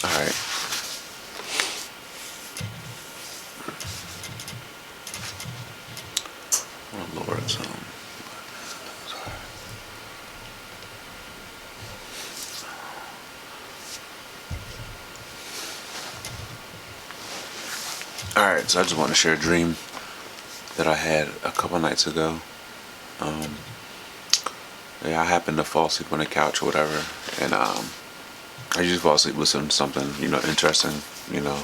All right. Oh Lord, so. All right, so I just want to share a dream that I had a couple nights ago. Um, yeah, I happened to fall asleep on the couch or whatever, and I usually fall asleep listening to something, interesting, you know,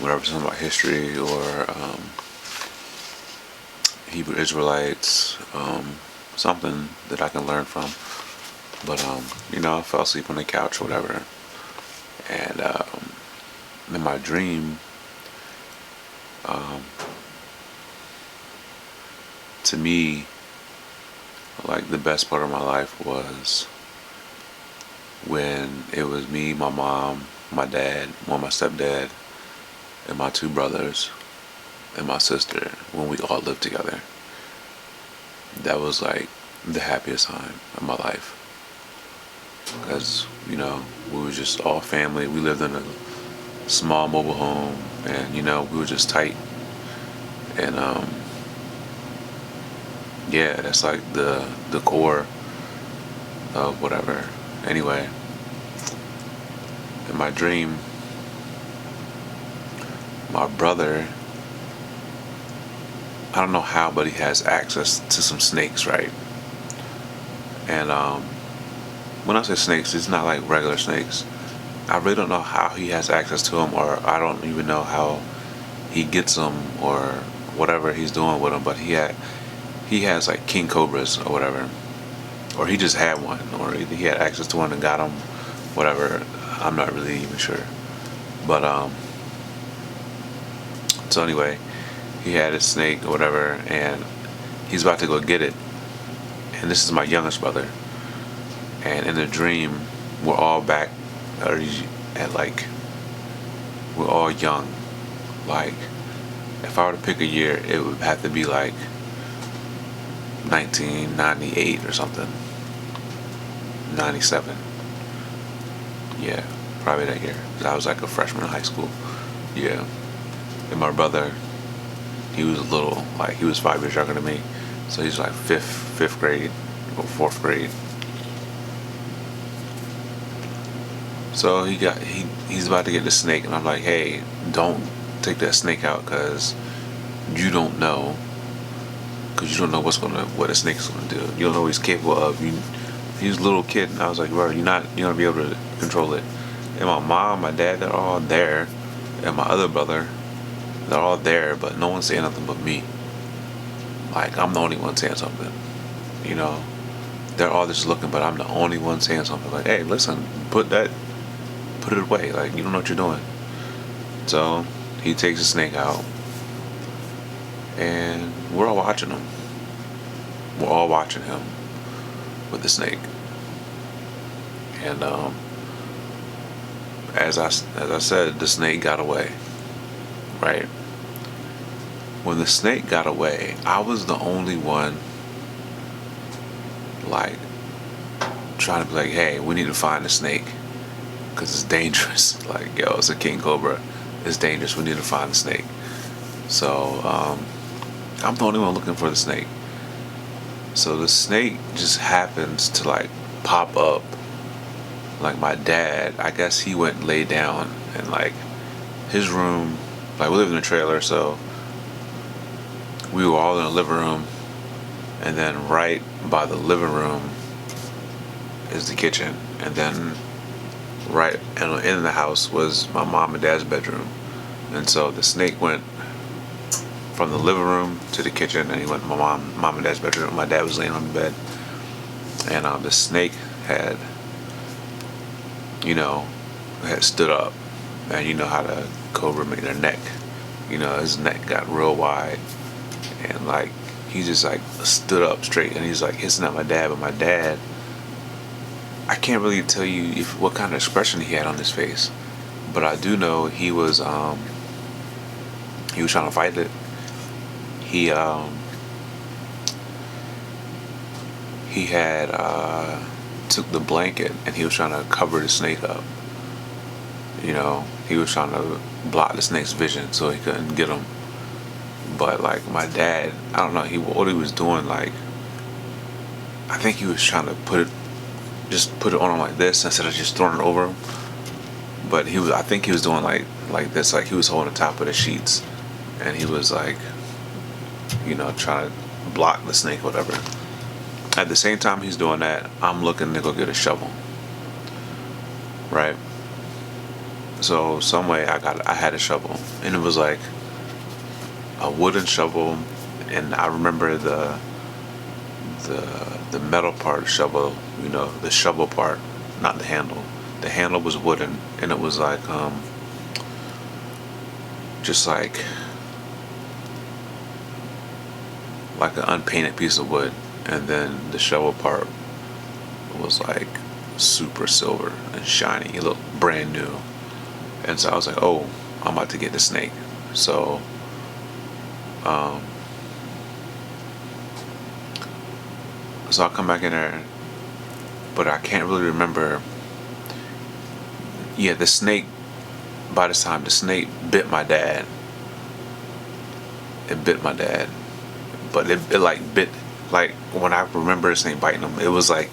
whatever, something about history or Hebrew Israelites, something that I can learn from. But I fell asleep on the couch or whatever, and in my dream, um, to me, like the best part of my life was when it was me, my mom, my dad, my stepdad, and my two brothers and my sister when we all lived together. That was like the happiest time of my life because we were just all family. We lived in a small mobile home, and we were just tight. And yeah, that's like the core of whatever. Anyway, in my dream, my brother, I don't know how, but he has access to some snakes, right? And when I say snakes, it's not like regular snakes. I really don't know how he has access to them, or I don't even know how he gets them, or whatever he's doing with them. But he has like king cobras or whatever, or he just had one, or either he had access to one and got them, whatever. I'm not really even sure. But so anyway, he had his snake or whatever, and he's about to go get it. And this is my youngest brother. And in the dream, we're all back at like, we're all young. Like, if I were to pick a year, it would have to be like 1998 or something. 97. Yeah, probably that year. 'Cause I was like a freshman in high school. Yeah. And my brother, he was a little, like, he was 5 years younger than me. So he's like fifth grade or fourth grade. So he's about to get the snake, and I'm like, hey, don't take that snake out, cause you don't know, cause you don't know what a snake's gonna do. You don't know what he's capable of. He's a little kid, and I was like, bro, you're not gonna be able to control it. And my mom, my dad, they're all there, and my other brother, they're all there, but no one's saying nothing but me. Like, I'm the only one saying something, you know. They're all just looking, but I'm the only one saying something. Like, hey, listen, put it away. Like, you don't know what you're doing. So he takes the snake out, and we're all watching him. We're all watching him with the snake. And as I said, the snake got away. Right. When the snake got away, I was the only one, like, trying to be like, hey, we need to find the snake because it's dangerous. Like, yo, it's a king cobra. It's dangerous. We need to find the snake. So I'm the only one looking for the snake. So the snake just happens to like pop up. Like my dad, I guess he went and laid down in like his room. Like we live in a trailer, so we were all in the living room, and then right by the living room is the kitchen, and then right in the house was my mom and dad's bedroom. And so the snake went from the living room to the kitchen, and he went to my mom and dad's bedroom. My dad was laying on the bed, and the snake had, you know, had stood up, and you know how the cobra make their neck. You know, his neck got real wide, and like he just like stood up straight, and he's like hissing at my dad. But my dad, I can't really tell you what kind of expression he had on his face, but I do know he was trying to fight it. He had took the blanket, and he was trying to cover the snake up. He was trying to block the snake's vision so he couldn't get him. But like my dad, I don't know, what he was doing, like I think he was trying to just put it on him like this instead of just throwing it over him. But I think he was doing like this, like he was holding the top of the sheets, and he was like, trying to block the snake, whatever. At the same time he's doing that, I'm looking to go get a shovel, right? So some way I had a shovel, and it was like a wooden shovel, and I remember the metal part of the shovel, the shovel part, not the handle. The handle was wooden, and it was like just like an unpainted piece of wood, and then the shovel part was like super silver and shiny. It looked brand new, and so I was like, "Oh, I'm about to get the snake." So, um, so I come back in there, but I can't really remember. Yeah, the snake. By this time, the snake bit my dad. It bit my dad, but it like bit, like when I remember the snake biting him, it was like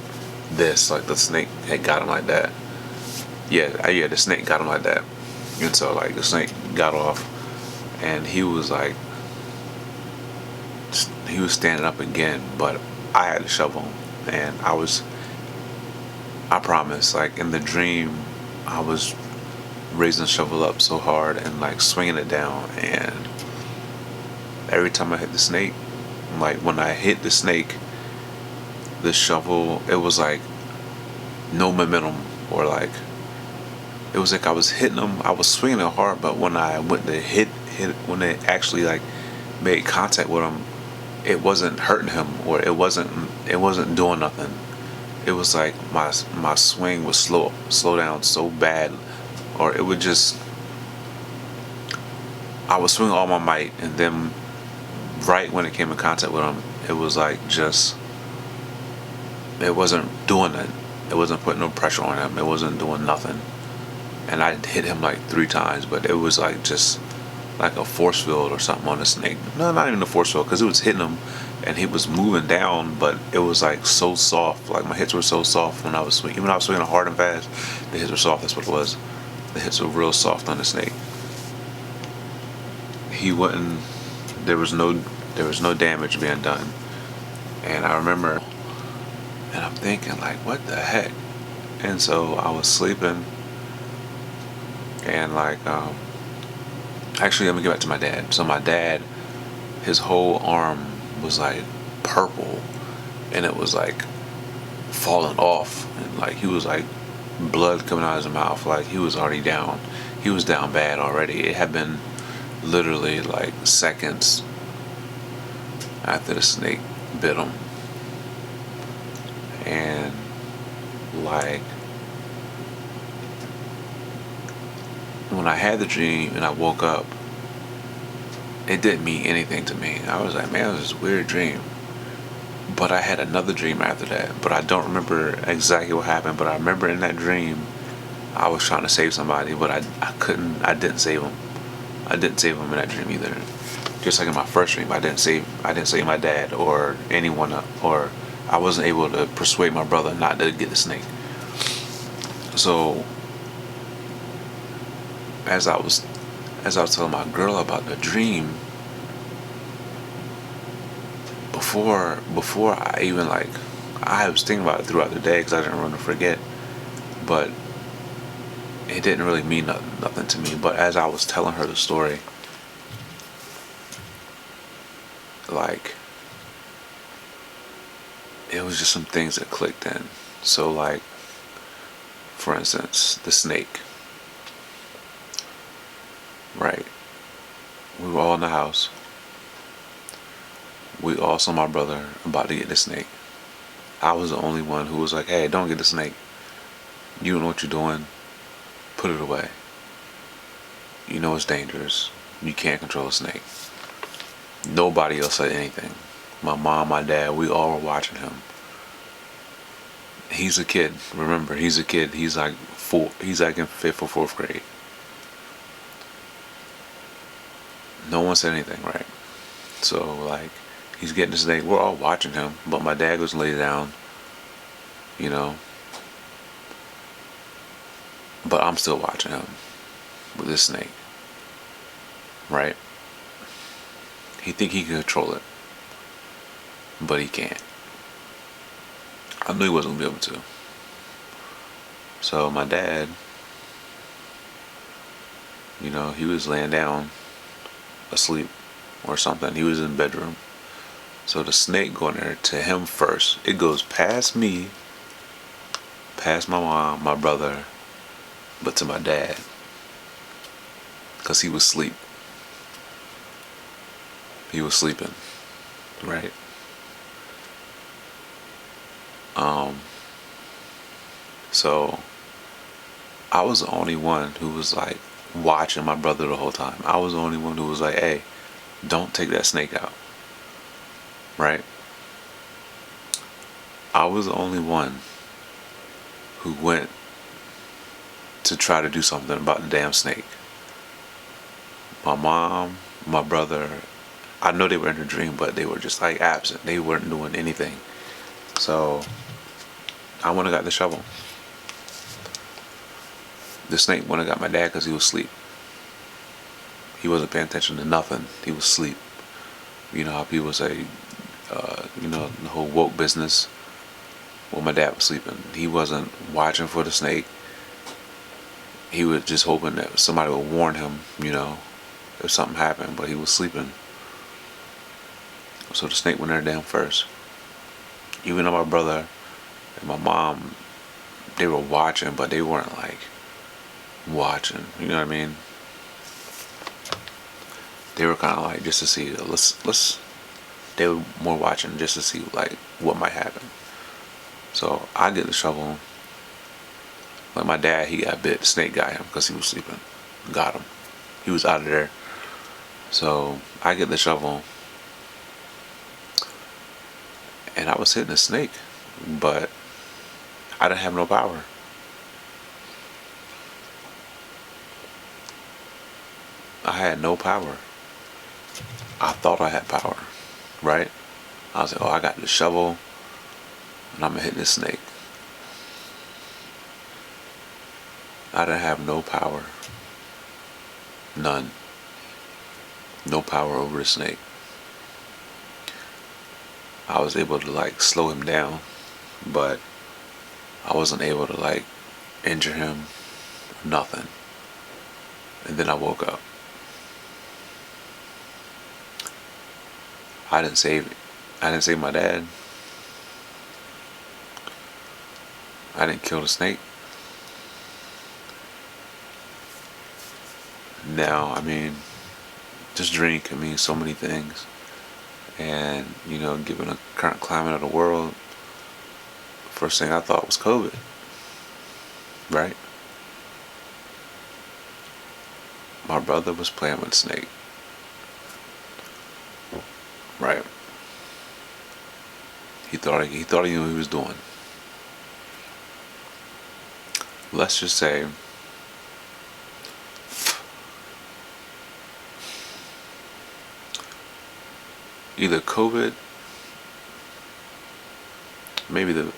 this, like the snake had got him like that. Yeah, the snake got him like that, and so like the snake got off, and he was standing up again, but I had the shovel, and I promise, like in the dream, I was raising the shovel up so hard and like swinging it down, and every time I hit the snake, like when I hit the snake, the shovel, it was like no momentum, or like it was like I was hitting him, I was swinging it hard, but when I went to when it actually like made contact with him, it wasn't hurting him, or it wasn't doing nothing. It was like my swing was slow down so bad, or it would just, I was swinging all my might, and then right when it came in contact with him, it was like just, it wasn't doing it. It wasn't putting no pressure on him. It wasn't doing nothing. And I hit him like 3 times, but it was like just like a force field or something on the snake. No, not even a force field, because it was hitting him, and he was moving down, but it was like so soft. Like my hits were so soft when I was swinging. Even when I was swinging hard and fast, the hits were soft. That's what it was. The hits were real soft on the snake. He wouldn't. There was no damage being done. And I remember, and I'm thinking like, what the heck? And so I was sleeping, and like, actually, let me get back to my dad. So my dad, his whole arm was like purple, and it was like falling off, and like he was like blood coming out of his mouth, like he was already down. He was down bad already. It had been literally like seconds after the snake bit him, and like when I had the dream and I woke up, it didn't mean anything to me. I was like, man, it was this weird dream. But I had another dream after that, but I don't remember exactly what happened. But I remember in that dream, I was trying to save somebody, but I couldn't. I didn't save him. I didn't save him in that dream either. Just like in my first dream, I didn't save my dad or anyone, or I wasn't able to persuade my brother not to get the snake. So as I was telling my girl about the dream, before I even like, I was thinking about it throughout the day because I didn't want to forget, but it didn't really mean nothing to me. But as I was telling her the story, like it was just some things that clicked in. So like, for instance, the snake, right? We were all in the house. We all saw my brother about to get the snake. I was the only one who was like, hey, don't get the snake. You don't know what you're doing. Put it away. You know it's dangerous. You can't control a snake. Nobody else said anything. My mom, my dad, we all were watching him. He's a kid. Remember, he's a kid. He's like in fifth or fourth grade. No one said anything, right? So like he's getting the snake. We're all watching him, but my dad goes and lays down, you know. But I'm still watching him with this snake, right? He think he can control it, but he can't. I knew he wasn't gonna be able to. So my dad, he was laying down asleep or something. He was in the bedroom. So the snake going there to him first. It goes past me, past my mom, my brother, but to my dad. Because he was asleep. He was sleeping. Right? So I was the only one who was like watching my brother the whole time. I was the only one who was like, hey, don't take that snake out. Right? I was the only one who went to try to do something about the damn snake. My mom, my brother, I know they were in a dream, but they were just like absent. They weren't doing anything. So I went and got the shovel. The snake went and got my dad because he was asleep. He wasn't paying attention to nothing. He was asleep. You know how people say, the whole woke business. Well, my dad was sleeping. He wasn't watching for the snake. He was just hoping that somebody would warn him, if something happened, but he was sleeping. So the snake went there down first. Even though my brother and my mom, they were watching, but they weren't like watching. You know what I mean? They were kind of like just to see. Let's. They were more watching just to see like what might happen. So I get the shovel. Like my dad, he got bit. The snake got him because he was sleeping. Got him. He was out of there. So I get the shovel. And I was hitting the snake. But I didn't have no power. I had no power. I thought I had power. Right? I was like, oh, I got the shovel. And I'm going to hit this snake. I didn't have no power. None. No power over the snake. I was able to like slow him down, but I wasn't able to like injure him. Nothing. And then I woke up. I didn't save my dad. I didn't kill the snake. Now, I mean, this drink can mean so many things. And, given the current climate of the world, first thing I thought was COVID. Right? My brother was playing with a snake. Right? He thought he knew what he was doing. Let's just say either COVID, maybe the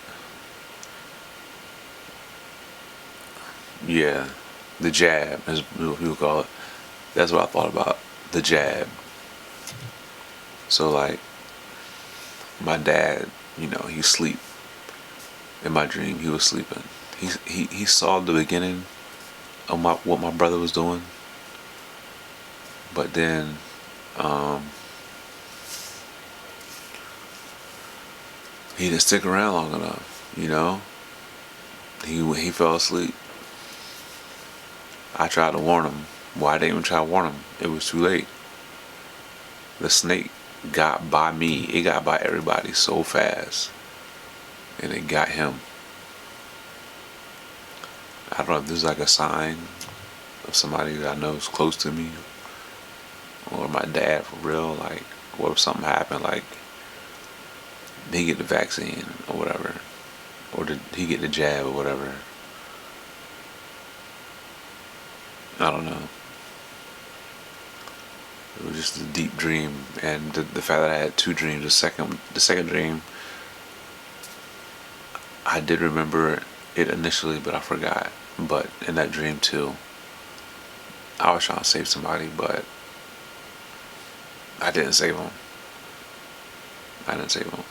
jab, as people call it. That's what I thought about, the jab. So like, my dad, he sleep. In my dream, he was sleeping. He saw the beginning of what my brother was doing, but then he didn't stick around long enough. He fell asleep. I tried to warn him. Well, I didn't even try to warn him. It was too late. The snake got by me. It got by everybody so fast, and it got him. I don't know if this is like a sign of somebody that I know is close to me, or my dad for real. Like, what if something happened? Like, did he get the vaccine or whatever, or did he get the jab or whatever? I don't know. It was just a deep dream, and the fact that I had two dreams. The second dream, I did remember it initially, but I forgot. But in that dream too, I was trying to save somebody, but I didn't save him. I didn't save him.